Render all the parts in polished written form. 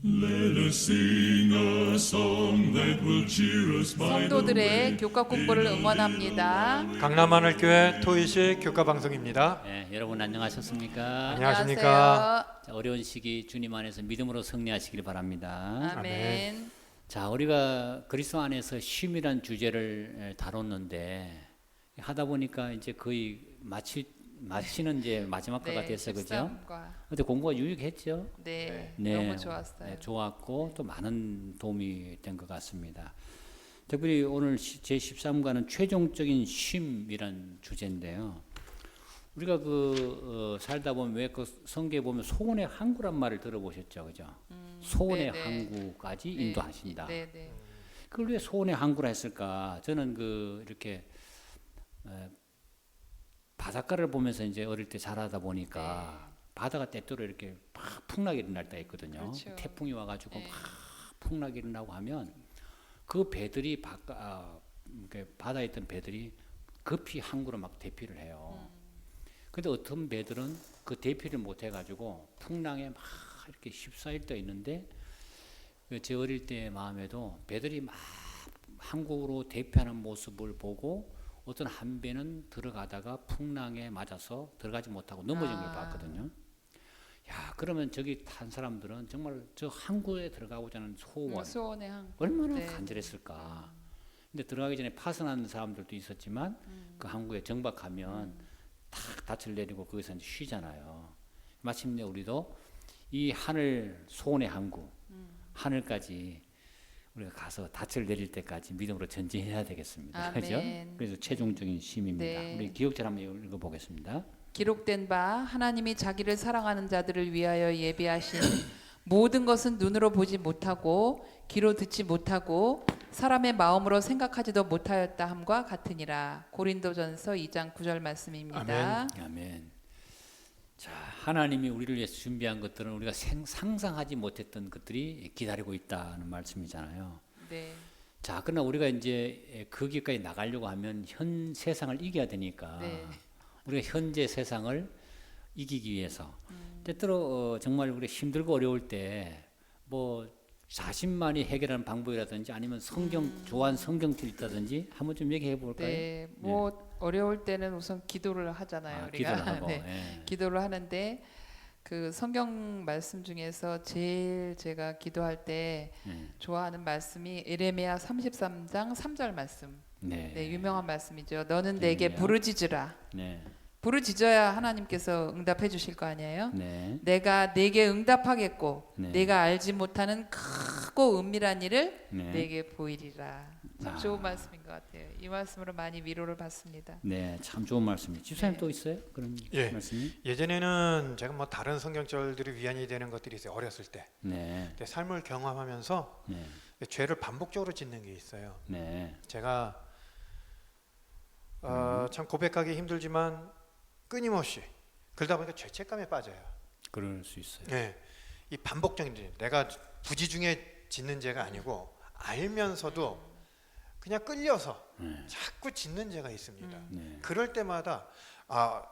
Let us sing a song that will cheer us by the 성도들의 way. 교과 공부를 응원합니다. 강남하늘교회 토의식 교과 방송입니다. 네, 여러분 안녕하셨습니까? 안녕하십니까? 자, 어려운 시기 주님 안에서 믿음으로 승리하시길 바랍니다. 아멘. 자, 우리가 그리스도 안에서 쉼이란 주제를 다뤘는데 하다 보니까 이제 거의 마치는 이제 마지막 과가 됐어요, 그죠? 13과. 근데 공부가 유익했죠? 네, 네, 너무 좋았어요. 네, 좋았고 또 많은 도움이 된 것 같습니다. 특별히 오늘 제 13과는 최종적인 쉼이란 주제인데요. 우리가 살다 보면 왜 그 성경에 보면 소원의 항구란 말을 들어보셨죠, 그죠? 소원의 네네. 항구까지 네, 인도하신다. 네, 네. 그걸 왜 소원의 항구라 했을까? 저는 이렇게 바닷가를 보면서 이제 어릴 때 자라다 보니까 바다가 때때로 이렇게 막 풍랑이 일어날 때가 있거든요. 그렇죠. 태풍이 와가지고 네. 막 풍랑이 일어나고 하면 그 배들이 바다에 있던 배들이 급히 항구로 막 대피를 해요. 근데 어떤 배들은 그 대피를 못 해가지고 풍랑에 막 이렇게 휩싸일 때 있는데 제 어릴 때의 마음에도 배들이 막 항구로 대피하는 모습을 보고 어떤 한 배는 들어가다가 풍랑에 맞아서 들어가지 못하고 넘어진 걸 봤거든요. 야, 그러면 저기 탄 사람들은 정말 저 항구에 들어가고자 하는 소원 소원의 항구. 얼마나 네. 간절했을까. 근데 들어가기 전에 파선하는 사람들도 있었지만 그 항구에 정박하면 탁 닻을 내리고 거기서 이제 쉬잖아요. 마침내 우리도 이 하늘 소원의 항구 하늘까지 우리가 가서 닻을 내릴 때까지 믿음으로 전진해야 되겠습니다. 그렇죠? 아멘. 그래서 최종적인 쉼입니다. 네. 우리 기억절 한번 읽어보겠습니다. 기록된 바 하나님이 자기를 사랑하는 자들을 위하여 예비하신 모든 것은 눈으로 보지 못하고 귀로 듣지 못하고 사람의 마음으로 생각하지도 못하였다 함과 같으니라. 고린도전서 2장 9절 말씀입니다. 아멘. 자, 하나님이 우리를 위해서 준비한 것들은 우리가 상상하지 못했던 것들이 기다리고 있다는 말씀이잖아요. 네. 자, 그러나 우리가 이제 그 길까지 나가려고 하면 현 세상을 이겨야 되니까 네. 우리가 현재 세상을 이기기 위해서 때때로 정말 우리 힘들고 어려울 때 뭐 자신만이 해결하는 방법이라든지 아니면 좋아하는 성경책 있다든지 한번 좀 얘기해 볼까요? 네. 뭐 어려울 때는 우선 기도를 하잖아요. 우리가. 기도를 하고, 네. 예. 기도를 하는데 그 성경 말씀 중에서 제일 제가 기도할 때 예. 좋아하는 말씀이 에레미야 33장 3절 말씀. 네. 네, 유명한 말씀이죠. 너는 내게 에레미야. 부르짖으라. 네. 부르짖어야 하나님께서 응답해 주실 거 아니에요? 네. 내가 내게 응답하겠고 네. 내가 알지 못하는 크고 은밀한 일을 네. 내게 보이리라. 참 아. 좋은 말씀인 것 같아요. 이 말씀으로 많이 위로를 받습니다. 네, 참 좋은 말씀이에요. 집사님 네. 또 있어요? 그런 예. 말씀이? 예전에는 제가 뭐 다른 성경절들이 위안이 되는 것들이 있어요. 어렸을 때. 네. 근데 삶을 경험하면서 네. 죄를 반복적으로 짓는 게 있어요. 네. 제가 참 고백하기 힘들지만 끊임없이 그러다 보니까 죄책감에 빠져요. 그럴 수 있어요. 네. 이 반복적인 죄. 내가 부지 중에 짓는 죄가 아니고 알면서도 그냥 끌려서 자꾸 짓는 죄가 있습니다. 네. 그럴 때마다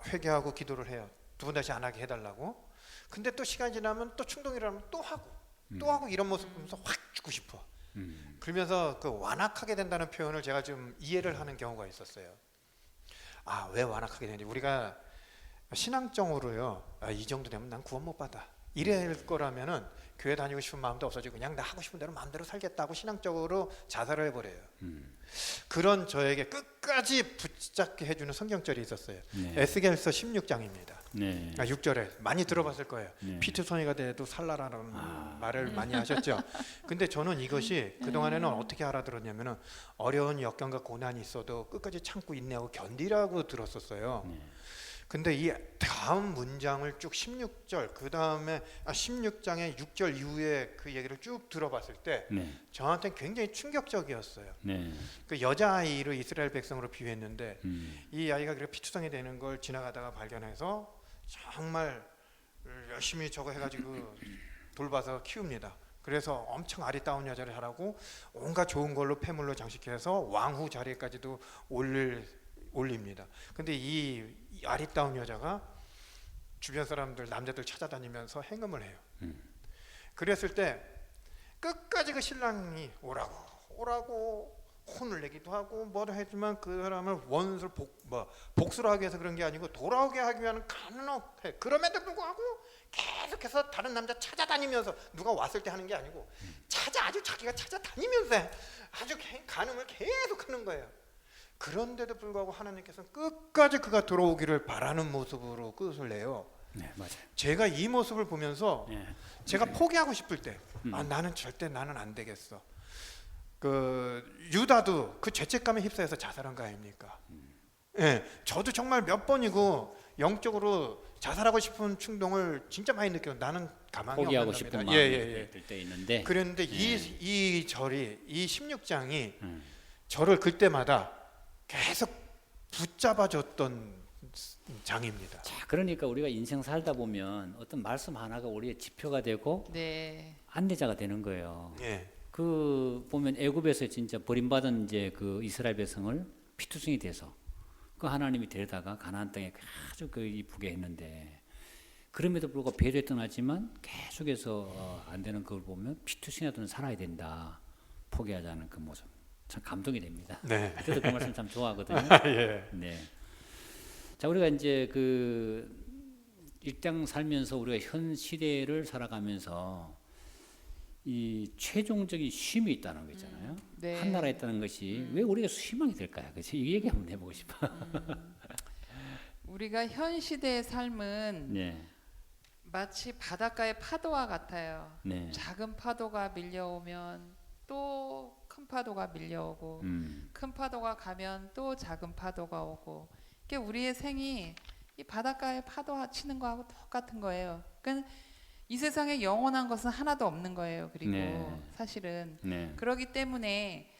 회개하고 기도를 해요. 두 번 다시 안 하게 해달라고. 근데 또 시간이 지나면 또 충동이라면 또 하고 이런 모습 보면서 확 죽고 싶어. 그러면서 그 완악하게 된다는 표현을 제가 좀 이해를 하는 경우가 있었어요. 왜 완악하게 되는지. 우리가 신앙적으로요, 이 정도 되면 난 구원 못 받아, 이럴 거라면은 교회 다니고 싶은 마음도 없어지고 그냥 나 하고 싶은 대로 마음대로 살겠다고 신앙적으로 자살을 해버려요. 그런 저에게 끝까지 붙잡게 해주는 성경절이 있었어요. 네. 에스겔서 16장입니다. 네. 6절에 많이 들어봤을 거예요. 네. 피투성이가 돼도 살라라는 말을 많이 하셨죠. 근데 저는 이것이 그동안에는 어떻게 알아들었냐면은 어려운 역경과 고난이 있어도 끝까지 참고 인내하고 견디라고 들었었어요. 네. 근데 이 다음 문장을 쭉 16절, 그 다음에 16장의 6절 이후에 그 얘기를 쭉 들어봤을 때 네. 저한테는 굉장히 충격적이었어요. 네. 그 여자아이를 이스라엘 백성으로 비유했는데 이 아이가 그렇게 피투성이 되는 걸 지나가다가 발견해서 정말 열심히 저거 해가지고 돌봐서 키웁니다. 그래서 엄청 아리따운 여자를 하라고 온갖 좋은 걸로 폐물로 장식해서 왕후 자리까지도 올립니다. 근데 이 아리따운 여자가 주변 사람들 남자들 찾아다니면서 행음을 해요. 그랬을 때 끝까지 그 신랑이 오라고 혼을 내기도 하고 뭐도 했지만 그 사람을 원수를 복수를 하기 위해서 그런 게 아니고 돌아오게 하기 위한 간혹해. 그럼에도 불구하고 계속해서 다른 남자 찾아다니면서 누가 왔을 때 하는 게 아니고 아주 자기가 찾아다니면서 아주 간음을 계속하는 거예요. 그런데도 불구하고 하나님께서는 끝까지 그가 돌아오기를 바라는 모습으로 끝을 내요. 네, 맞아요. 제가 이 모습을 보면서 네. 제가 포기하고 싶을 때 나는 절대 안 되겠어. 그 유다도 그 죄책감에 휩싸여서 자살한 거 아닙니까? 예, 저도 정말 몇 번이고 영적으로 자살하고 싶은 충동을 진짜 많이 느껴요. 나는 가망이 포기하고 없는 싶은 놈이다. 마음이 들 때 있는데 그랬는데 이 절이 이 16장이 저를 그때마다 계속 붙잡아줬던 장입니다. 자, 그러니까 우리가 인생 살다 보면 어떤 말씀 하나가 우리의 지표가 되고 네. 안내자가 되는 거예요. 예. 그 보면 애굽에서 진짜 버림받은 이제 그 이스라엘 백성을 피투성이 돼서 그 하나님이 데려다가 가나안 땅에 아주 그 이쁘게 했는데 그럼에도 불구하고 배도에 떠나지만 계속해서 안 되는 그걸 보면 피투성이라도 살아야 된다. 포기하지 않은 그 모습 참 감동이 됩니다. 네. 그래서 그 말씀 참 좋아하거든요. 예. 네. 자, 우리가 이제 그 일장 살면서 우리가 현 시대를 살아가면서 이 최종적인 쉼이 있다는 거 있잖아요. 네. 한 나라에 있다는 것이 왜 우리가 희망이 될까요? 그렇지? 이 얘기 한번 해보고 싶어. 우리가 현 시대의 삶은 네, 마치 바닷가의 파도와 같아요. 네, 작은 파도가 밀려오면 또 큰 파도가 밀려오고 큰 파도가 가면 또 작은 파도가 오고 이게 우리의 생이 이 바닷가의 파도 치는 거하고 똑같은 거예요. 그러니까 이 세상에 영원한 것은 하나도 없는 거예요. 그리고 네. 사실은 네, 그렇기 때문에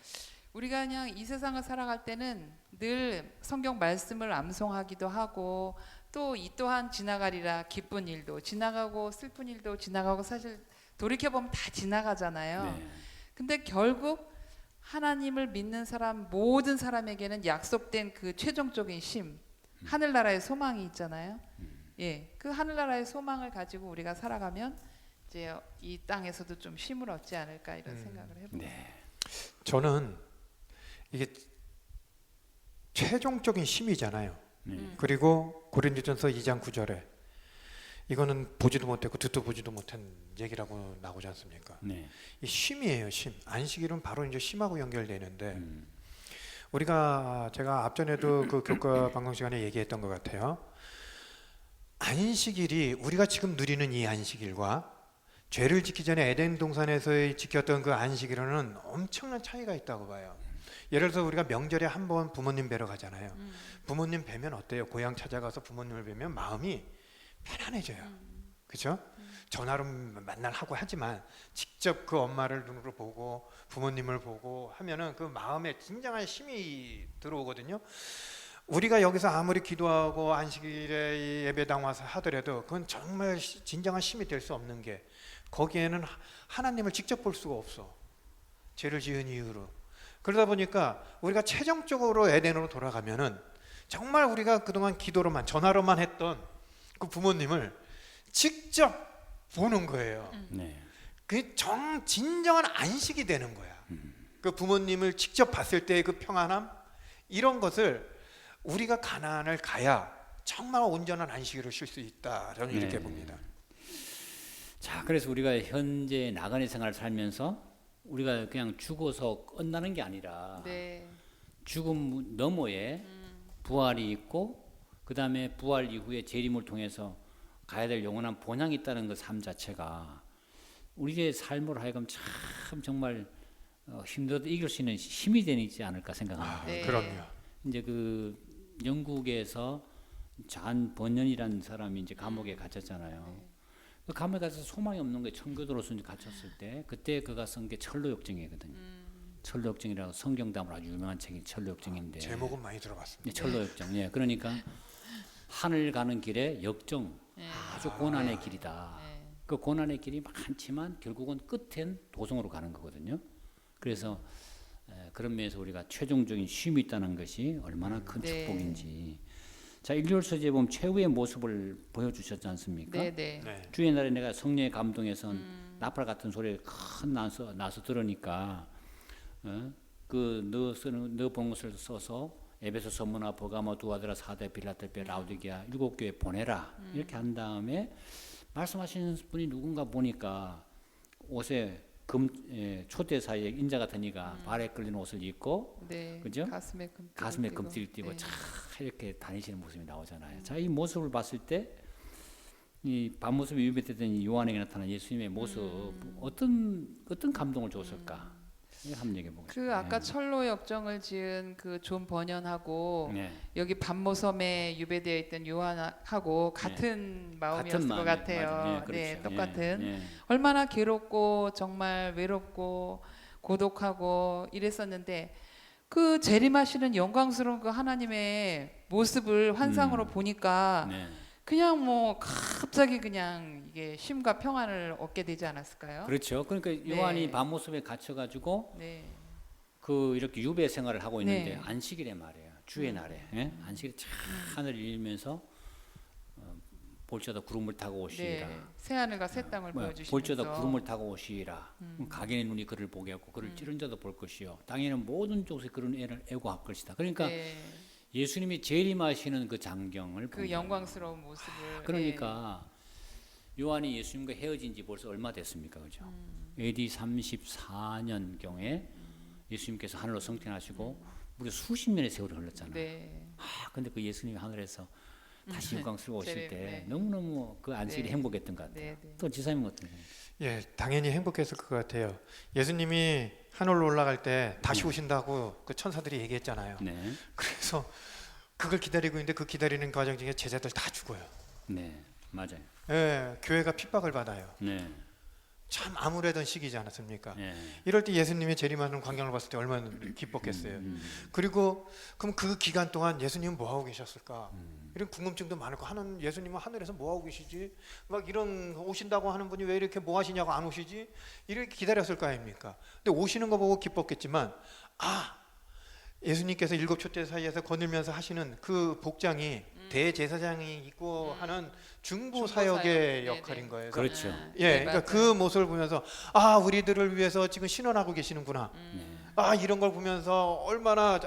우리가 그냥 이 세상을 살아갈 때는 늘 성경 말씀을 암송하기도 하고 또 이 또한 지나가리라 기쁜 일도 지나가고 슬픈 일도 지나가고 사실 돌이켜보면 다 지나가잖아요. 네. 근데 결국 하나님을 믿는 사람 모든 사람에게는 약속된 그 최종적인 쉼 하늘나라의 소망이 있잖아요. 예, 그 하늘나라의 소망을 가지고 우리가 살아가면 이제 이 땅에서도 좀 쉼을 얻지 않을까 이런 생각을 해봅니다. 네. 저는 이게 최종적인 쉼이잖아요. 그리고 고린도전서 2장 9절에 이거는 보지도 못했고 듣도 보지도 못한 얘기라고 나오지 않습니까? 네. 이 쉼이에요, 쉼. 안식일은 바로 이제 쉼하고 연결되는데 제가 앞전에도 그 교과 방송 시간에 얘기했던 것 같아요. 안식일이 우리가 지금 누리는 이 안식일과 죄를 짓기 전에 에덴 동산에서 지켰던 그 안식일은 엄청난 차이가 있다고 봐요. 예를 들어서 우리가 명절에 한 번 부모님 뵈러 가잖아요. 부모님 뵈면 어때요? 고향 찾아가서 부모님을 뵈면 마음이 편안해져요. 그렇죠? 전화로 만나고 하지만 직접 그 엄마를 눈으로 보고 부모님을 보고 하면은 그 마음에 진정한 힘이 들어오거든요. 우리가 여기서 아무리 기도하고 안식일에 예배당 와서 하더라도 그건 정말 진정한 힘이 될 수 없는 게 거기에는 하나님을 직접 볼 수가 없어. 죄를 지은 이유로. 그러다 보니까 우리가 최종적으로 에덴으로 돌아가면은 정말 우리가 그동안 기도로만 전화로만 했던 그 부모님을 직접 보는 거예요. 네. 그 진정한 안식이 되는 거야. 그 부모님을 직접 봤을 때의 그 평안함 이런 것을 우리가 가나안을 가야 정말 온전한 안식일을 쉴 수 있다. 저는 이렇게 봅니다. 자, 그래서 우리가 현재 나그네 생활을 살면서 우리가 그냥 죽어서 끝나는 게 아니라 네. 죽음 너머에 부활이 있고 그 다음에 부활 이후에 재림을 통해서 가야 될 영원한 본향이 있다는 그 삶 자체가 우리의 삶으로 하여금 참 정말 힘들어도 이길 수 있는 힘이 되지 않을까 생각합니다. 네. 그럼요. 이제 그 영국에서 잔 번연이라는 사람이 이제 감옥에 갇혔잖아요. 그 감옥에 갇혀서 소망이 없는 거예요. 청교도로서 이제 갇혔을 때 그때 그가 쓴 게 철로역정이거든요. 철로역정이라고 성경담으로 아주 유명한 책이 철로역정인데 제목은 많이 들어봤습니다. 네, 철로역정. 예, 그러니까 하늘 가는 길에 역정 아주 고난의 길이다. 그 고난의 길이 많지만 결국은 끝엔 도성으로 가는 거거든요. 그래서 그런 면에서 우리가 최종적인 쉼이 있다는 것이 얼마나 큰 네. 축복인지. 자, 1절 서지에 보면 최후의 모습을 보여주셨지 않습니까? 네, 네. 네. 주의 날에 내가 성령의 감동에선 나팔 같은 소리 큰 나서 들으니까 너 본 것을 써서 에베소, 서머나, 버가모, 두아드라, 사대, 빌라델피아, 라우디게아 7교회 보내라 이렇게 한 다음에 말씀하시는 분이 누군가 보니까 옷에 촛대 사이에 인자 같은 이가 발에 끌리는 옷을 입고 네. 그죠? 가슴에 금띠를 띠고 네. 차 이렇게 다니시는 모습이 나오잖아요. 자, 이 모습을 봤을 때 이 밤모습에 유배됐던 요한에게 나타난 예수님의 모습 어떤 감동을 줬을까? 이거 한번 얘기해 보겠습니다. 그 아까 철로 역정을 지은 그 존 버년하고 네. 여기 밤모섬에 유배되어 있던 요한하고 같은 마음이었을 것 마음이, 같아요. 맞아요. 네, 네, 그렇죠. 똑같은. 예, 예. 얼마나 괴롭고 정말 외롭고 고독하고 이랬었는데 그 재림하시는 영광스러운 그 하나님의 모습을 환상으로 보니까 네. 그냥 뭐 갑자기 그냥 이게 쉼과 평안을 얻게 되지 않았을까요? 그렇죠. 그러니까 네. 요한이 밤모습에 갇혀가지고 네. 그 이렇게 유배 생활을 하고 있는데 네. 안식일에 말이에요. 주의 날에 안식일에 참 하늘을 일면서 볼지어다 구름을 타고 오시리라. 네. 새 하늘과 새 땅을 보여주시면서 볼지어다 구름을 타고 오시리라. 각인의 눈이 그를 보게 하고 그를 찌른 자도 볼 것이요. 땅에는 모든 쪽에 그런 애를 애고할 것이다. 그러니까 네. 예수님이 재림하시는 그 장경을 그 본 거예요. 영광스러운 모습을 그러니까 요한이 예수님과 헤어진 지 벌써 얼마 됐습니까? 그죠? AD 34년 경에 예수님께서 하늘로 승천하시고 무려 수십 년의 세월이 흘렀잖아요. 네. 근데 그 예수님이 하늘에서 다시 영광스러워 오실 때 네. 너무너무 그 안식일이 네. 행복했던 것 같아요. 네, 네. 또 지사님 어떠세요? 예, 당연히 행복했을 것 같아요. 예수님이 하늘로 올라갈 때 다시 오신다고 그 천사들이 얘기했잖아요. 네. 그래서 그걸 기다리고 있는데 그 기다리는 과정 중에 제자들 다 죽어요. 네. 맞아요. 예, 교회가 핍박을 받아요. 네. 참 암울했던 시기지 않았습니까? 네. 이럴 때 예수님이 재림하는 광경을 봤을 때 얼마나 기뻤겠어요. 그리고 그럼 그 기간 동안 예수님은 뭐 하고 계셨을까? 이런 궁금증도 많고 예수님은 하늘에서 뭐 하고 계시지? 막 이런 오신다고 하는 분이 왜 이렇게 뭐 하시냐고 안 오시지? 이렇게 기다렸을 거 아닙니까? 근데 오시는 거 보고 기뻤겠지만 예수님께서 7 촛대 사이에서 거닐면서 하시는 그 복장이 대제사장이 입고 하는 중보 사역의 사역. 역할인 네네. 거예요. 그렇죠. 예, 네, 그러니까 맞아요. 그 모습을 보면서 우리들을 위해서 지금 신원하고 계시는구나. 이런 걸 보면서 얼마나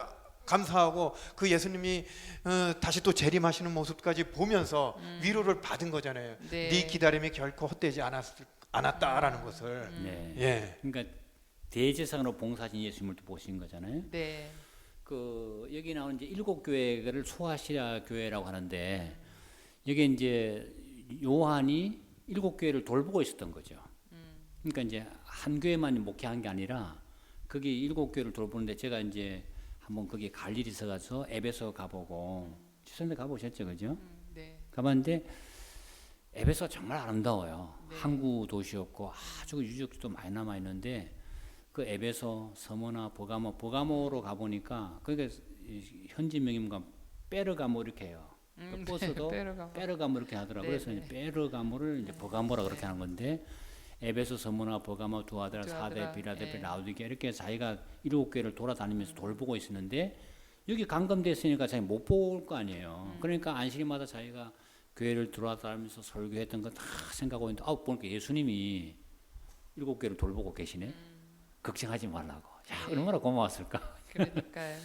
감사하고 그 예수님이 다시 또 재림하시는 모습까지 보면서 위로를 받은 거잖아요. 네. 네 기다림이 결코 헛되지 않았다라는 것을. 네. 예, 그러니까 대제사장으로 봉사하신 예수님을 또 보신 거잖아요. 네. 그 여기 나오는 이제 7교회를 소아시아 교회라고 하는데 여기 이제 요한이 7교회를 돌보고 있었던 거죠. 그러니까 이제 한 교회만 목회한 게 아니라 거기 7교회를 돌보는데 제가 이제 한번 거기 갈 일이 있어가지고 에베소 가보고 지선배 가보셨죠, 그죠? 네. 가봤는데 에베소가 정말 아름다워요. 네. 항구 도시였고 아주 유적지도 많이 남아 있는데 그 에베소, 서머나, 버가모로 가보니까 그게 현지 명임과 베르가모 이렇게 해요. 그 버스도 베르가모 이렇게 하더라고요. 네, 그래서 네. 이제 베르가모를 이제 버가모라 그렇게 하는 건데 에베소, 서머나, 버가모, 두아드라, 사대, 빌라델피아, 라우디게아 이렇게 자기가 7교회를 돌아다니면서 돌보고 있었는데 여기 감금됐으니까 자기 못 볼 거 아니에요. 그러니까 안식일마다 자기가 교회를 돌아다니면서 설교했던 거 다 생각하고 있는데 보니까 예수님이 7교회를 돌보고 계시네. 걱정하지 말라고. 야, 얼마나 고마웠을까. 그러니까요.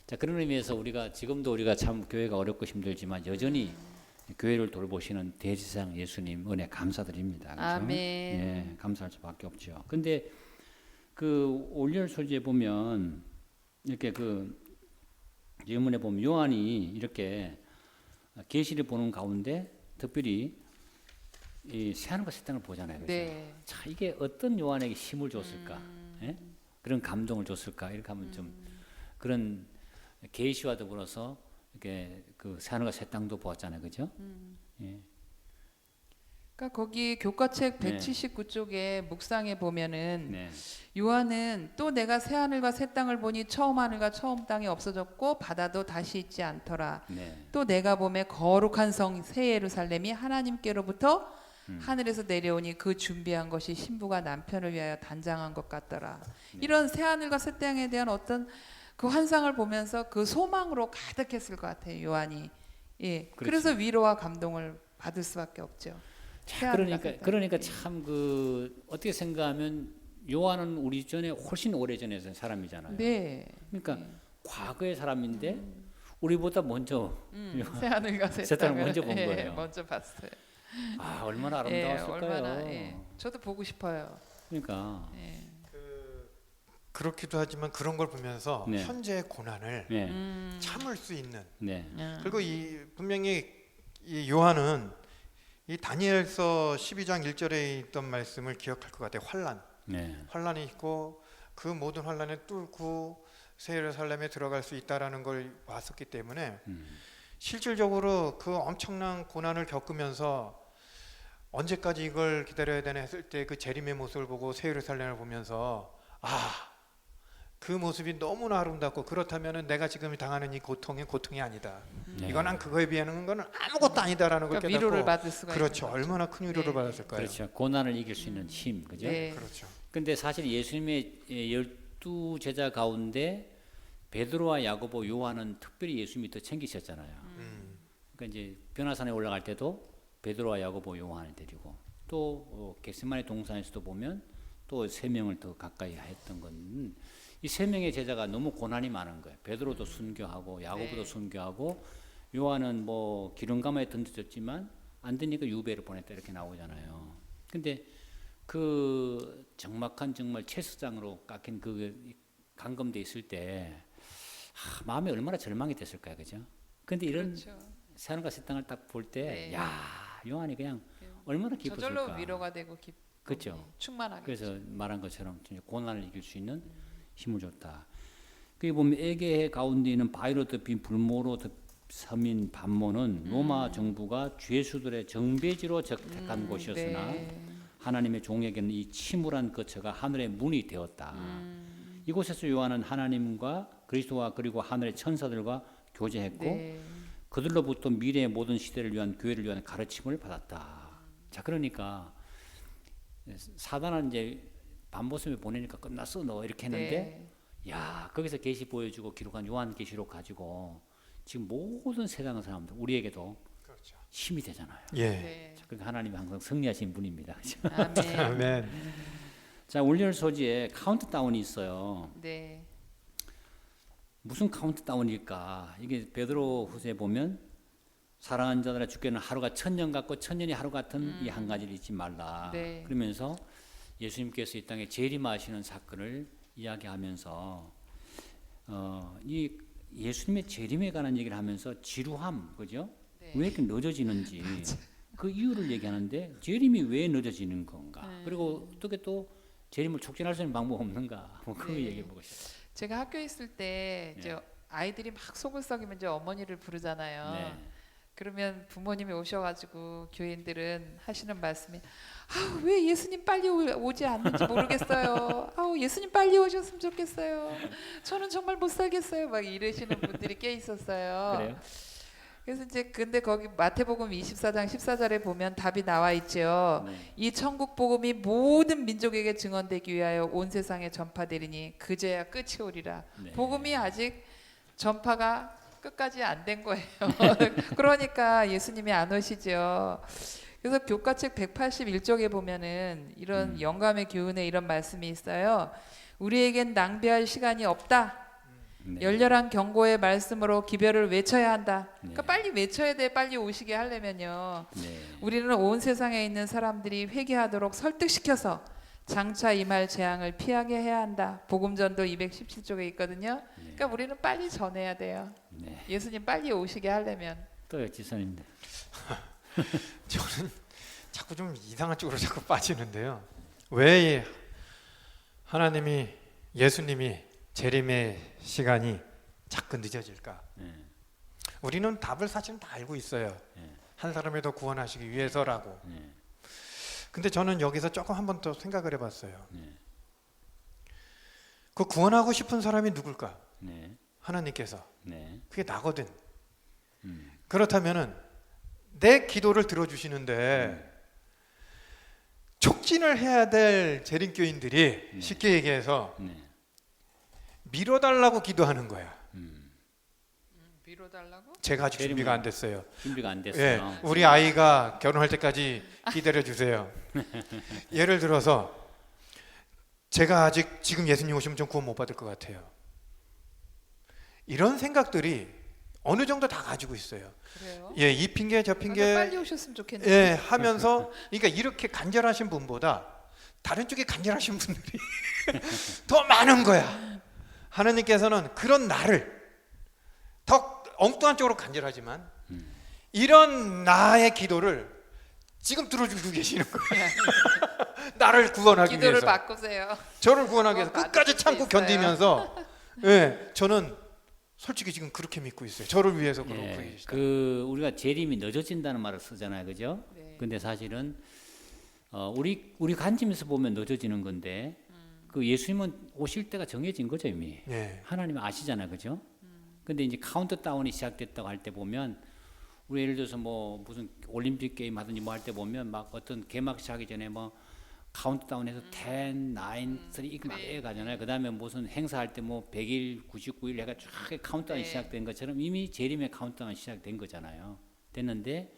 자, 그런 의미에서 지금도 우리가 참 교회가 어렵고 힘들지만 여전히 교회를 돌보시는 대지상 예수님 은혜 감사드립니다. 그렇죠? 아멘. 예, 감사할 수밖에 없죠. 근데 그 올열 소지에 보면 이렇게 그 예문에 보면 요한이 이렇게 계시를 보는 가운데 특별히 이 새하늘과 새 땅을 보잖아요. 그렇죠? 네. 자, 이게 어떤 요한에게 힘을 줬을까? 예? 그런 감동을 줬을까? 이렇게 하면 좀 그런 계시와 더불어서 이렇게 그 새하늘과 새 땅도 보았잖아요, 그죠? 예. 그러니까 거기 교과책 네. 179쪽에 묵상해 보면은 네. 요한은 또 내가 새 하늘과 새 땅을 보니 처음 하늘과 처음 땅이 없어졌고 바다도 다시 있지 않더라. 네. 또 내가 보매 거룩한 성 새 예루살렘이 하나님께로부터 하늘에서 내려오니 그 준비한 것이 신부가 남편을 위하여 단장한 것 같더라. 이런 새 하늘과 새 땅에 대한 어떤 그 환상을 보면서 그 소망으로 가득했을 것 같아요, 요한이. 예. 그렇죠. 그래서 위로와 감동을 받을 수밖에 없죠. 그러니까 참 그 어떻게 생각하면 요한은 우리 전에 훨씬 오래 전에 산 사람이잖아요. 네. 그러니까 과거의 사람인데 우리보다 먼저 새 하늘과 새 새 땅을 땅을 먼저 본 거예요. 먼저 봤어요. 아 얼마나 아름다웠을까요. 얼마나 저도 보고 싶어요. 그러니까 예. 그렇기도 하지만 그런 걸 보면서 네. 현재의 고난을 네, 참을 수 있는 네, 그리고 분명히 이 요한은 이 다니엘서 12장 1절에 있던 말씀을 기억할 것 같아요. 네, 환란이 있고 그 모든 환란을 뚫고 새 예루살렘에 들어갈 수 있다라는 걸 봤었기 때문에 실질적으로 그 엄청난 고난을 겪으면서 언제까지 이걸 기다려야 되나 했을 때 그 재림의 모습을 보고 새 예루살렘을 보면서 그 모습이 너무나 아름답고 그렇다면 내가 지금 당하는 이 고통이 아니다. 네. 이거 난 그거에 비하는 거는 아무것도 아니다라는 걸 그러니까 깨닫고 위로를 받을 수가 그렇죠. 있는 거죠. 얼마나 큰 위로를 네. 받았을까요? 그렇죠. 고난을 이길 수 있는 힘, 그죠? 네. 그렇죠. 근데 사실 예수님의 12 제자 가운데 베드로와 야고보, 요한은 특별히 예수님이 더 챙기셨잖아요. 그러니까 이제 변화산에 올라갈 때도 베드로와 야고보, 요한을 데리고 또 겟세마네 동산에서도 보면 또 3명을 더 가까이 했던 건 이 3명의 제자가 너무 고난이 많은 거예요. 베드로도 순교하고 야고보도 순교하고 요한은 뭐 기름가마에 던져졌지만 안 되니까 유배를 보냈다 이렇게 나오잖아요. 근데 그 정말 체스장으로 깎인 그 감금돼 있을 때 마음이 얼마나 절망이 됐을까요, 그죠? 근데 이런 그렇죠. 새하늘과 새 땅을 딱 볼 때, 네. 야 요한이 그냥 얼마나 기뻤을까. 저절로 위로가 되고 기쁨이 그렇죠. 충만하게. 그래서 말한 것처럼 진짜 고난을 이길 수 있는 힘을 줬다. 그게 보면 에게 가운데 있는 바이로트 빈 불모로 서민 반모는 로마 정부가 죄수들의 정배지로 택한 곳이었으나 네. 하나님의 종에게는 이 침울한 거처가 하늘의 문이 되었다. 이곳에서 요한은 하나님과 그리스도와 그리고 하늘의 천사들과 교제했고 네. 그들로부터 미래의 모든 시대를 위한 교회를 위한 가르침을 받았다. 자, 그러니까 사단은 이제 반모섬에 보내니까 끝났어 너 이렇게 했는데 야 거기서 계시 보여주고 기록한 요한 계시록 가지고 지금 모든 세상의 사람들 우리에게도 그렇죠. 힘이 되잖아요. 예. 네. 자, 그러니까 하나님이 항상 승리하신 분입니다. 아멘. 아멘. 자, 올리언 소지에 카운트다운이 있어요. 네. 무슨 카운트다운일까? 이게 베드로 후서에 보면 사랑하는 자들아 주께는 하루가 1000년 같고 1000년이 하루 같은 이 한 가지를 잊지 말라. 네. 그러면서 예수님께서 이 땅에 재림하시는 사건을 이야기하면서 이 예수님의 재림에 관한 얘기를 하면서 지루함, 그죠? 네. 왜 이렇게 늦어지는지 그 이유를 얘기하는데 재림이 왜 늦어지는 건가? 그리고 어떻게 또 재림을 촉진할 수 있는 방법 없는가? 뭐 그 네. 얘기해 보고 싶어요. 제가 학교에 있을 때 이제 아이들이 막 속을 썩이면 이제 어머니를 부르잖아요. 네. 그러면 부모님이 오셔가지고 교인들은 하시는 말씀이 아우 왜 예수님 빨리 오지 않는지 모르겠어요. 아우 예수님 빨리 오셨으면 좋겠어요. 저는 정말 못 살겠어요. 막 이러시는 분들이 꽤 있었어요. 그래요? 그래서 이제 근데 거기 마태복음 24장 14절에 보면 답이 나와 있죠. 네. 이 천국 복음이 모든 민족에게 증언되기 위하여 온 세상에 전파되리니 그제야 끝이 오리라. 네. 복음이 아직 전파가 끝까지 안 된 거예요. 그러니까 예수님이 안 오시죠. 그래서 교과책 181쪽에 보면은 이런 영감의 교훈에 이런 말씀이 있어요. 우리에겐 낭비할 시간이 없다. 네. 열렬한 경고의 말씀으로 기별을 외쳐야 한다. 그러니까 네. 빨리 외쳐야 돼. 빨리 오시게 하려면요. 네. 우리는 온 세상에 있는 사람들이 회개하도록 설득시켜서 장차 임할 재앙을 피하게 해야 한다. 복음전도 217쪽에 있거든요. 그러니까 우리는 빨리 전해야 돼요. 네. 예수님 빨리 오시게 하려면. 또요, 지선입니다. 저는 자꾸 좀 이상한 쪽으로 자꾸 빠지는데요. 왜 하나님이 예수님이 재림의 시간이 자꾸 늦어질까? 네. 우리는 답을 사실은 다 알고 있어요. 네. 한 사람을 더 구원하시기 위해서라고. 네. 근데 저는 여기서 조금 한 번 더 생각을 해봤어요. 네. 그 구원하고 싶은 사람이 누굴까? 네. 하나님께서. 네. 그게 나거든. 그렇다면은 내 기도를 들어주시는데 촉진을 해야 될 재림교인들이 쉽게 얘기해서 네. 밀어달라고 기도하는 거야. 위로 달라고? 제가 아직 재림은 준비가 안 됐어요. 준비가 안 예, 됐어요. 우리 아이가 결혼할 때까지 기다려 주세요. 예를 들어서 제가 아직 지금 예수님 오시면 좀 구원 못 받을 것 같아요. 이런 생각들이 어느 정도 다 가지고 있어요. 그래요? 예, 이 핑계 저 핑계 빨리 오셨으면 좋겠네요. 예, 하면서 그러니까 이렇게 간절하신 분보다 다른 쪽에 간절하신 분들이 더 많은 거야. 하나님께서는 그런 나를 더 엉뚱한 쪽으로 간절하지만 이런 나의 기도를 지금 들어주고 계시는 거예요. 나를 구원하기 기도를 위해서, 바꾸세요. 저를 구원하기 위해서 그건 끝까지 받을 참고 수 있어요. 견디면서 예, 저는 솔직히 지금 그렇게 믿고 있어요. 저를 위해서 그러고 예, 계시다. 그 우리가 재림이 늦어진다는 말을 쓰잖아요, 그죠? 네. 근데 사실은 우리 관점에서 보면 늦어지는 건데 그 예수님은 오실 때가 정해진 거죠 이미. 예. 하나님은 아시잖아요, 그죠? 근데 이제 카운트다운이 시작됐다고 할 때 보면 우리 예를 들어서 뭐 무슨 올림픽 게임 하든지 뭐 할 때 보면 막 어떤 개막 시작하기 전에 뭐 카운트다운해서 10, 9, 3 이렇게 막 가잖아요. 그다음에 무슨 행사할 때 뭐 100일, 99일 해가 쫙 카운트다운이 네. 시작된 것처럼 이미 재림의 카운트다운이 시작된 거잖아요. 됐는데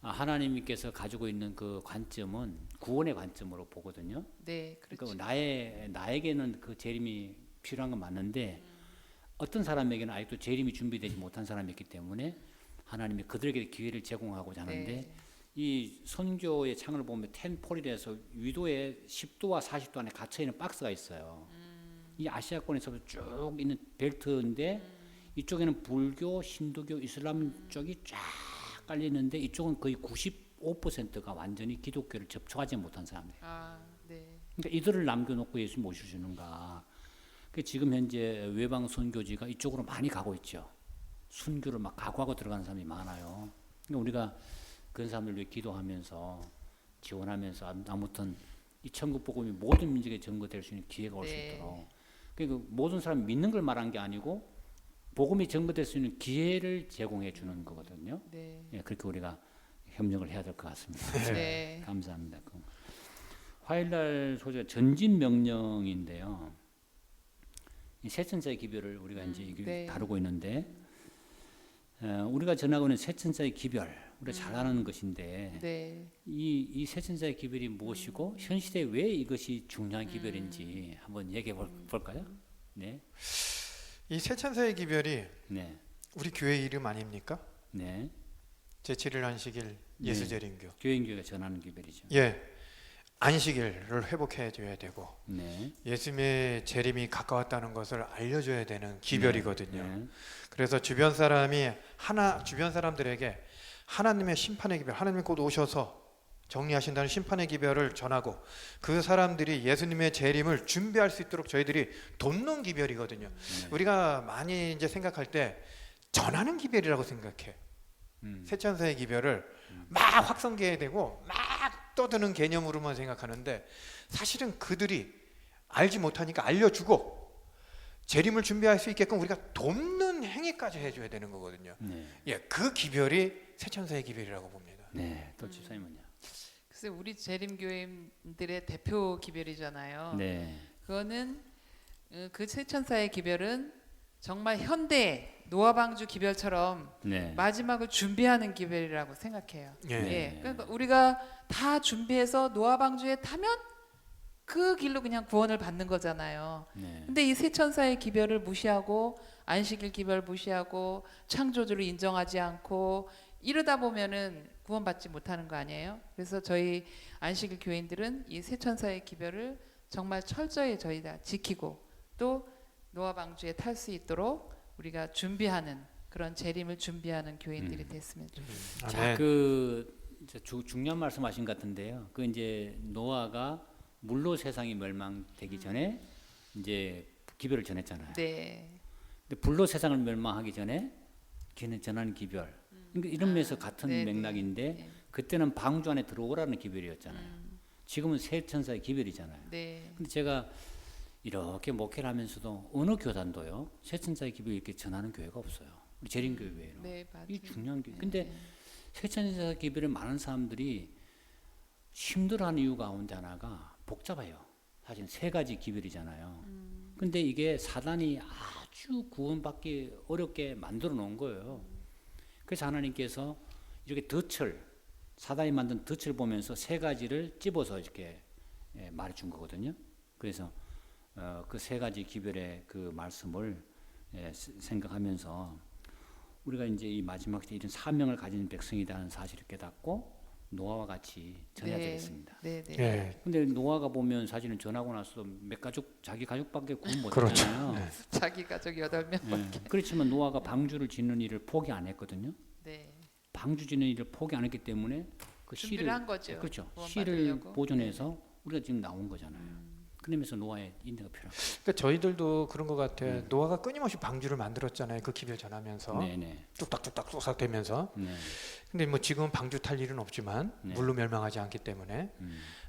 하나님께서 가지고 있는 그 관점은 구원의 관점으로 보거든요. 네, 그렇죠. 그러니까 나에게는 그 재림이 필요한 건 맞는데 어떤 사람에게는 아직도 재림이 준비되지 못한 사람이 있기 때문에 하나님이 그들에게 기회를 제공하고자 하는데 네. 이 선교의 창을 보면 10폴이라서 위도에 10도와 40도 안에 갇혀 있는 박스가 있어요. 이 아시아권에서 쭉 있는 벨트인데 이쪽에는 불교, 힌두교, 이슬람 쪽이 쫙 깔려 있는데 이쪽은 거의 95%가 완전히 기독교를 접촉하지 못한 사람들. 아, 네. 그러니까 이들을 남겨놓고 예수 모셔주는가? 그 지금 현재 외방 선교지가 이쪽으로 많이 가고 있죠. 순교를 막 각오하고 들어가는 사람이 많아요. 그러니까 우리가 그런 사람들 위해 기도하면서 지원하면서 아무튼 이 천국 복음이 모든 민족에 전거될 수 있는 기회가 올 수 네. 있도록. 그러니까 모든 사람이 믿는 걸 말한 게 아니고 복음이 전거될 수 있는 기회를 제공해 주는 거거든요. 네. 예, 그렇게 우리가 협력을 해야 될 것 같습니다. 네. 감사합니다. 화요일날 소재가 전진 명령인데요. 이 세천사의 기별을 우리가 이제 이게 네. 다루고 있는데 우리가 전하고 있는 세천사의 기별 우리가 잘 아는 것인데 네. 이 세천사의 기별이 무엇이고 현 시대에 왜 이것이 중요한 기별인지 한번 얘기해 볼까요? 네, 이 세천사의 기별이 네, 우리 교회 이름 아닙니까? 네. 제7일 안식일 예수재림교. 교인교회가 전하는 기별이죠. 예, 안식일을 회복해 줘야 되고 네, 예수님의 재림이 가까웠다는 것을 알려줘야 되는 기별이거든요. 네. 그래서 주변 사람들에게 하나님의 심판의 기별, 하나님 곧 오셔서 정리하신다는 심판의 기별을 전하고 그 사람들이 예수님의 재림을 준비할 수 있도록 저희들이 돕는 기별이거든요. 우리가 많이 이제 생각할 때 전하는 기별이라고 생각해. 세천사의 기별을 막 확성기해야 되고 막 떠드는 개념으로만 생각하는데 사실은 그들이 알지 못하니까 알려주고 재림을 준비할 수 있게끔 우리가 돕는 행위까지 해줘야 되는 거거든요. 네. 예, 그 기별이 세천사의 기별이라고 봅니다. 네. 또 집사님은요? 글쎄 우리 재림교인들의 대표 기별이잖아요. 네. 그거는 그 세천사의 기별은 정말 현대 노아방주 기별처럼 네. 마지막을 준비하는 기별이라고 생각해요. 예. 예. 그러니까 우리가 다 준비해서 노아방주에 타면 그 길로 그냥 구원을 받는 거잖아요. 네. 근데 이 세천사의 기별을 무시하고 안식일 기별 무시하고 창조주를 인정하지 않고 이러다 보면은 구원받지 못하는 거 아니에요? 그래서 저희 안식일 교인들은 이 세천사의 기별을 정말 철저히 저희 다 지키고 또 노아 방주에 탈 수 있도록 우리가 준비하는 그런 재림을 준비하는 교인들이 됐으면 좋겠습니다. 자, 그 중요한 말씀하신 것 같은데요. 그 이제 노아가 물로 세상이 멸망되기 전에 이제 기별을 전했잖아요. 네. 근데 불로 세상을 멸망하기 전에 걔는 전하는 기별. 그러니까 이런 면에서 같은 네, 맥락인데 네. 그때는 방주 안에 들어오라는 기별이었잖아요. 지금은 세천사의 기별이잖아요. 네. 근데 제가 이렇게 목회를 하면서도 어느 교단도요 세천사의 기별 이렇게 전하는 교회가 없어요. 우리 재림교회 외에는. 네, 맞아요. 이 중요한 교회. 근데 세천사의 기별을 많은 사람들이 힘들어하는 이유 가운데 하나가 복잡해요. 사실 세 가지 기별이잖아요. 근데 이게 사단이 아주 구원받기 어렵게 만들어 놓은 거예요. 그래서 하나님께서 이렇게 사단이 만든 덫을 보면서 세 가지를 집어서 이렇게 말해준 거거든요. 그래서 그 세 가지 기별의 그 말씀을 생각하면서 우리가 이제 이 마지막 때 이런 사명을 가진 백성이라는 사실을 깨닫고 노아와 같이 전해야 되겠습니다. 네, 네. 예. 근데 노아가 보면 사실은 전하고 나서도 자기 가족밖에 구원 못 그렇죠. 했잖아요. 네. 자기 가족 8명. 그렇지만 노아가 방주를 짓는 일을 포기 안 했거든요. 네. 방주 짓는 일을 포기 안 했기 때문에 그 준비를 한 거죠. 그렇죠. 구원 씨를 받으려고. 보존해서 우리가 지금 나온 거잖아요. 그러면서 노아의 인내가 필요한 그러니까 저희들도 그런 것 같아요. 노아가 끊임없이 방주를 만들었잖아요. 그 기별 전하면서 거죠. 네네. 뚝딱뚝딱 쏙싹대면서. 네. 근데 뭐 지금 방주 탈 일은 없지만 네. 물로 멸망하지 않기 때문에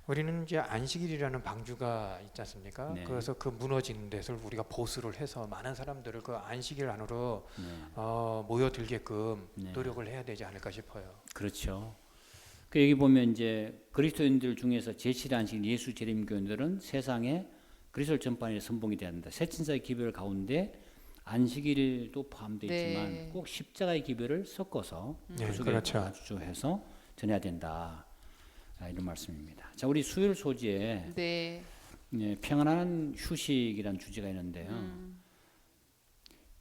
우리는 이제 안식일이라는 방주가 있지 않습니까? 네. 그래서 그 무너지는 데서 우리가 보수를 해서 많은 사람들을 그 안식일 안으로 네. 모여들게끔 네. 노력을 해야 되지 않을까 싶어요. 그렇죠. 그 여기 보면 이제 그리스도인들 중에서 제7안식 예수 재림 교인들은 세상에 그리스도를 전파하는 선봉이 되어야 한다. 새천사의 기별 가운데 안식일도 포함되어 네. 있지만 꼭 십자가의 기별을 섞어서 네, 그 속에 그렇죠. 가주해서 전해야 된다. 이런 말씀입니다. 자, 우리 수요일 소지에 네. 평안한 휴식이라는 주제가 있는데요.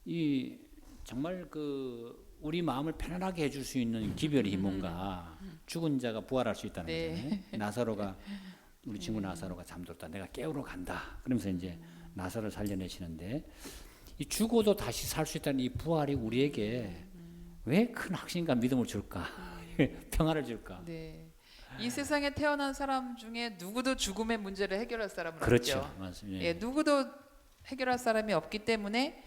이 정말 그 우리 마음을 편안하게 해줄 수 있는 기별이 뭔가 죽은 자가 부활할 수 있다는 네. 거잖아요. 나사로가 우리 친구 나사로가 잠들었다. 내가 깨우러 간다. 그러면서 이제 나사로를 살려내시는데 이 죽어도 다시 살 수 있다는 이 부활이 우리에게 왜 큰 확신과 믿음을 줄까? 평안을 줄까? 네. 이 세상에 태어난 사람 중에 누구도 죽음의 문제를 해결할 사람은 그렇죠. 없죠. 맞습니다. 예, 누구도 해결할 사람이 없기 때문에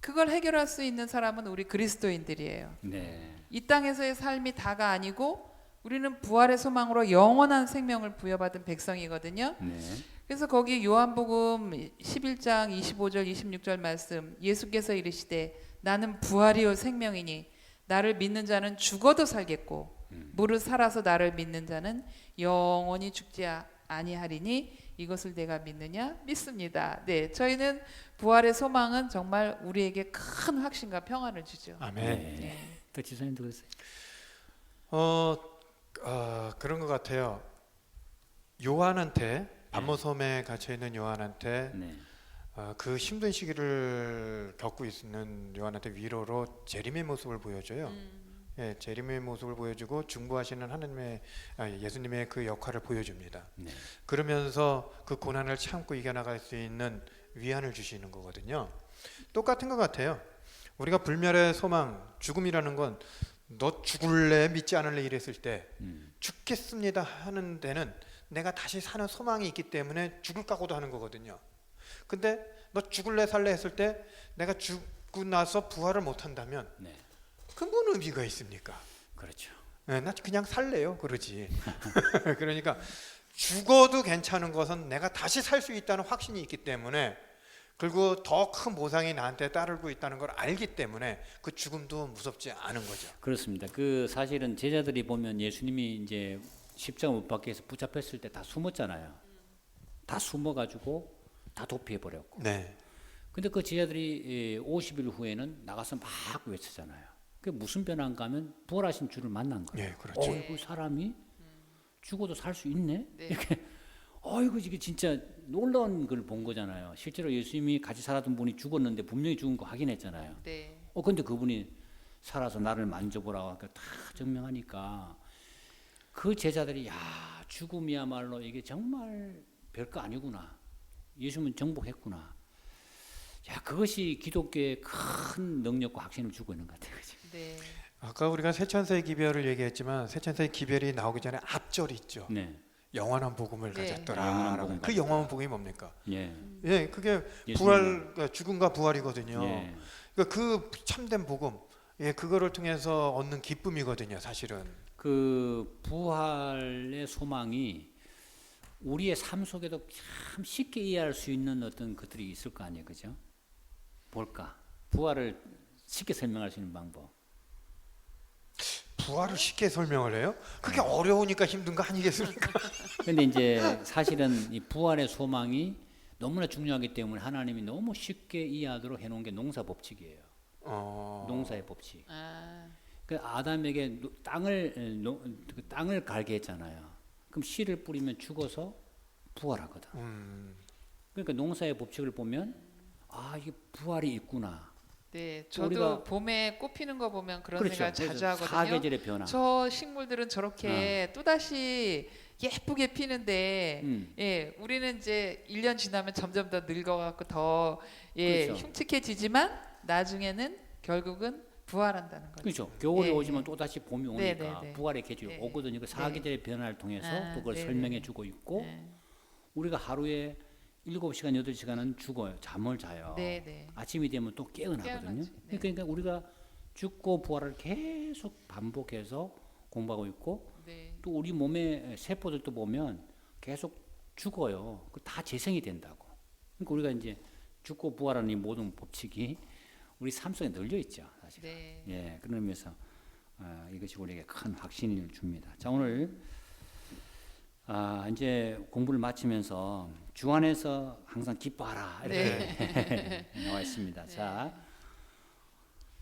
그걸 해결할 수 있는 사람은 우리 그리스도인들이에요. 네. 이 땅에서의 삶이 다가 아니고 우리는 부활의 소망으로 영원한 생명을 부여받은 백성이거든요. 네. 그래서 거기 요한복음 11장 25절 26절 말씀 예수께서 이르시되 나는 부활이요 생명이니 나를 믿는 자는 죽어도 살겠고 무릇 살아서 나를 믿는 자는 영원히 죽지 아니하리니 이것을 내가 믿느냐 믿습니다. 네, 저희는 부활의 소망은 정말 우리에게 큰 확신과 평안을 주죠. 아멘. 네. 또 지사님도 그랬어요. 그런 것 같아요. 요한한테 반모섬에 갇혀 있는 요한한테 네. 그 힘든 시기를 겪고 있는 요한한테 위로로 재림의 모습을 보여줘요. 예, 재림의 모습을 보여주고 중보하시는 예수님의 그 역할을 보여줍니다. 네. 그러면서 그 고난을 참고 이겨나갈 수 있는 위안을 주시는 거거든요. 똑같은 것 같아요. 우리가 불멸의 소망, 죽음이라는 건 너 죽을래 믿지 않을래 이랬을 때 죽겠습니다 하는 데는 내가 다시 사는 소망이 있기 때문에 죽을 각오도 하는 거거든요. 근데 너 죽을래 살래 했을 때 내가 죽고 나서 부활을 못 한다면 네. 그 뭔 의미가 있습니까? 그렇죠. 네, 나 그냥 살래요 그러지. 그러니까 죽어도 괜찮은 것은 내가 다시 살 수 있다는 확신이 있기 때문에 그리고 더 큰 보상이 나한테 따르고 있다는 걸 알기 때문에 그 죽음도 무섭지 않은 거죠. 그렇습니다. 그 사실은 제자들이 보면 예수님이 이제 십자가 못 박혀 서 붙잡혔을 때 다 숨었잖아요. 다 숨어가지고 다 도피해 버렸고. 네. 근데 그 제자들이 50일 후에는 나가서 막 외치잖아요. 그게 무슨 변화인가 하면 부활하신 주를 만난 거예요. 예, 그렇죠. 그 사람이 죽어도 살 수 있네. 네. 이렇게. 이게 진짜 놀라운 걸 본 거잖아요. 실제로 예수님이 같이 살았던 분이 죽었는데 분명히 죽은 거 확인했잖아요. 네. 근데 그분이 살아서 나를 만져보라고 하니까 다 증명하니까 그 제자들이 야 죽음이야말로 이게 정말 별거 아니구나. 예수님은 정복했구나. 야 그것이 기독교의 큰 능력과 확신을 주고 있는 것 같아요. 그치? 네. 아까 우리가 새천사의 기별을 얘기했지만 새천사의 기별이 나오기 전에 앞절이 있죠. 네. 영원한 복음을 네. 영원한 가졌더라. 복음 그 영원한 복음이 뭡니까? 예. 예, 그게 예수님. 부활, 죽음과 부활이거든요. 예. 그러니까 그 참된 복음, 예, 그거를 통해서 얻는 기쁨이거든요, 사실은. 그 부활의 소망이 우리의 삶 속에도 참 쉽게 이해할 수 있는 어떤 것들이 있을 거 아니에요, 그죠? 볼까? 부활을 쉽게 설명할 수 있는 방법. 부활을 쉽게 설명을 해요? 그게 어려우니까 힘든 거 아니겠습니까? 근데 이제 사실은 이 부활의 소망이 너무나 중요하기 때문에 하나님이 너무 쉽게 이해하도록 해놓은 게 농사 법칙이에요. 농사의 법칙. 그 아담에게 땅을 갈게 했잖아요. 그럼 씨를 뿌리면 죽어서 부활하거든. 그러니까 농사의 법칙을 보면 이게 부활이 있구나. 네, 저도 우리가 봄에 꽃 피는 거 보면 그런 그렇죠. 생각 자주 하거든요. 사계절의 변화. 저 식물들은 저렇게 또다시 예쁘게 피는데 예, 우리는 이제 1년 지나면 점점 더 늙어갖고 더 그렇죠. 흉측해지지만 나중에는 결국은 부활한다는 거죠. 그렇죠. 겨울이 예. 오지만 또 다시 봄이 오니까 네. 부활의 계절이 네. 오거든요. 그 사계절의 변화를 통해서 또 그걸 네네. 설명해주고 있고 우리가 하루에 7시간, 8시간은 죽어요. 잠을 자요. 네네. 아침이 되면 또 깨어나거든요. 깨어나지. 네. 그러니까 우리가 죽고 부활을 계속 반복해서 공부하고 있고 네. 또 우리 몸의 세포들도 보면 계속 죽어요. 다 재생이 된다고. 그러니까 우리가 이제 죽고 부활하는 이 모든 법칙이 우리 삶 속에 널려 있죠, 사실. 네. 예, 그런 의미에서 이것이 우리에게 큰 확신을 줍니다. 자, 오늘 이제 공부를 마치면서 주 안에서 항상 기뻐하라 이렇게 나와 있습니다. 자,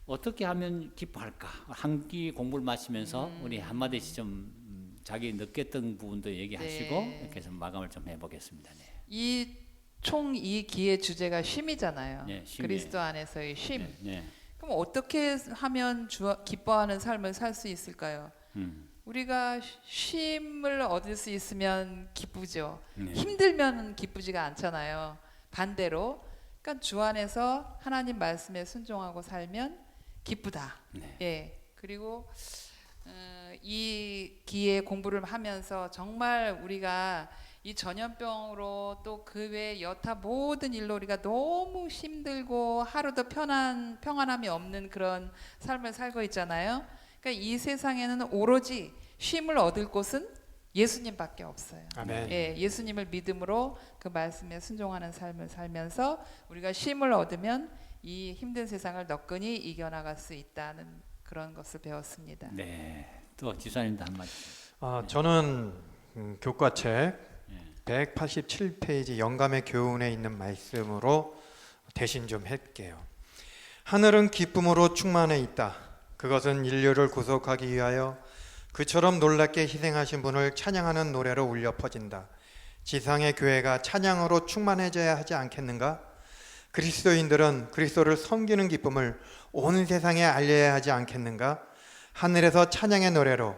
어떻게 하면 기뻐할까? 한기 공부를 마치면서 우리 한마디씩 좀 자기 느꼈던 부분도 얘기하시고 네. 이렇게 해서 마감을 좀 해보겠습니다. 네. 이 기의 주제가 쉼이잖아요. 네, 쉼이에요. 그리스도 안에서의 쉼. 네, 네. 그럼 어떻게 하면 기뻐하는 삶을 살 수 있을까요? 우리가 쉼을 얻을 수 있으면 기쁘죠. 네. 힘들면 기쁘지가 않잖아요. 반대로, 그러니까 주 안에서 하나님 말씀에 순종하고 살면 기쁘다. 네. 예. 그리고 이 기의 공부를 하면서 정말 우리가 이 전염병으로 또 그 외 여타 모든 일로 우리가 너무 힘들고 하루도 평안함이 없는 그런 삶을 살고 있잖아요. 그러니까 이 세상에는 오로지 쉼을 얻을 곳은 예수님밖에 없어요. 아멘. 예, 예수님을 믿음으로 그 말씀에 순종하는 삶을 살면서 우리가 쉼을 얻으면 이 힘든 세상을 너끈히 이겨나갈 수 있다는 그런 것을 배웠습니다. 네. 또 지사님도 한마디. 저는 교과책 187페이지 영감의 교훈에 있는 말씀으로 대신 좀 할게요. 하늘은 기쁨으로 충만해 있다. 그것은 인류를 구속하기 위하여 그처럼 놀랍게 희생하신 분을 찬양하는 노래로 울려 퍼진다. 지상의 교회가 찬양으로 충만해져야 하지 않겠는가? 그리스도인들은 그리스도를 섬기는 기쁨을 온 세상에 알려야 하지 않겠는가? 하늘에서 찬양의 노래로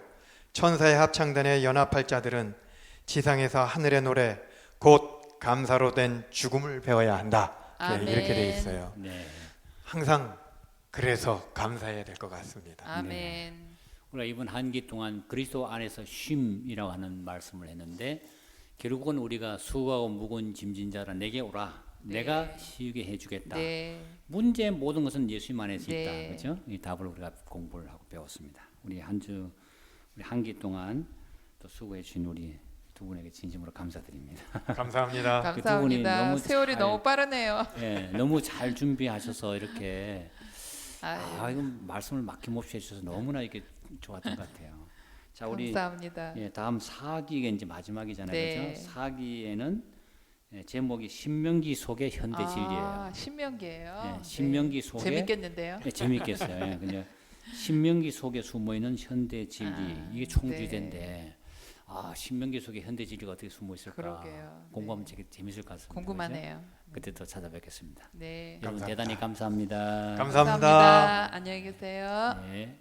천사의 합창단에 연합할 자들은 지상에서 하늘의 노래 곧 감사로 된 죽음을 배워야 한다. 아멘. 이렇게 돼 있어요. 네. 항상 그래서 감사해야 될 것 같습니다. 아멘. 우리가 이번 한기 동안 그리스도 안에서 쉼이라고 하는 말씀을 했는데 결국은 우리가 수고하고 무거운 짐진 자라 내게 오라. 내가 쉬게 해주겠다. 네. 문제의 모든 것은 예수님 안에서 네. 있다. 그렇죠? 이 답을 우리가 공부를 하고 배웠습니다. 우리 우리 한기 동안 또 수고해 주신 우리 두 분에게 진심으로 감사드립니다. 감사합니다. 그 두 분이 감사합니다. 너무 세월이 잘- 너무 빠르네요. 예, 너무 잘 준비하셔서 이렇게 아유, 이거 말씀을 막힘없이 해주셔서 너무나 이게 좋았던 것 같아요. 자, 우리 감사합니다. 예, 다음 4기가 이제 마지막이잖아요. 네. 그렇죠? 4기에는 제목이 신명기 속의 현대 진리예요. 신명기예요. 예, 신명기 속에 재밌겠는데요. 예, 재밌겠어요. 예, 근데 신명기 속에 숨어 있는 현대 진리 이게 총주제인데 신명기 속에 현대 진리가 어떻게 숨어 있을까? 그러게요. 공부하면 되게 재밌을 것 같습니다. 궁금하네요. 그죠? 그때 또 찾아뵙겠습니다. 네. 여러분 감사합니다. 대단히 감사합니다. 감사합니다. 안녕히 계세요. 네.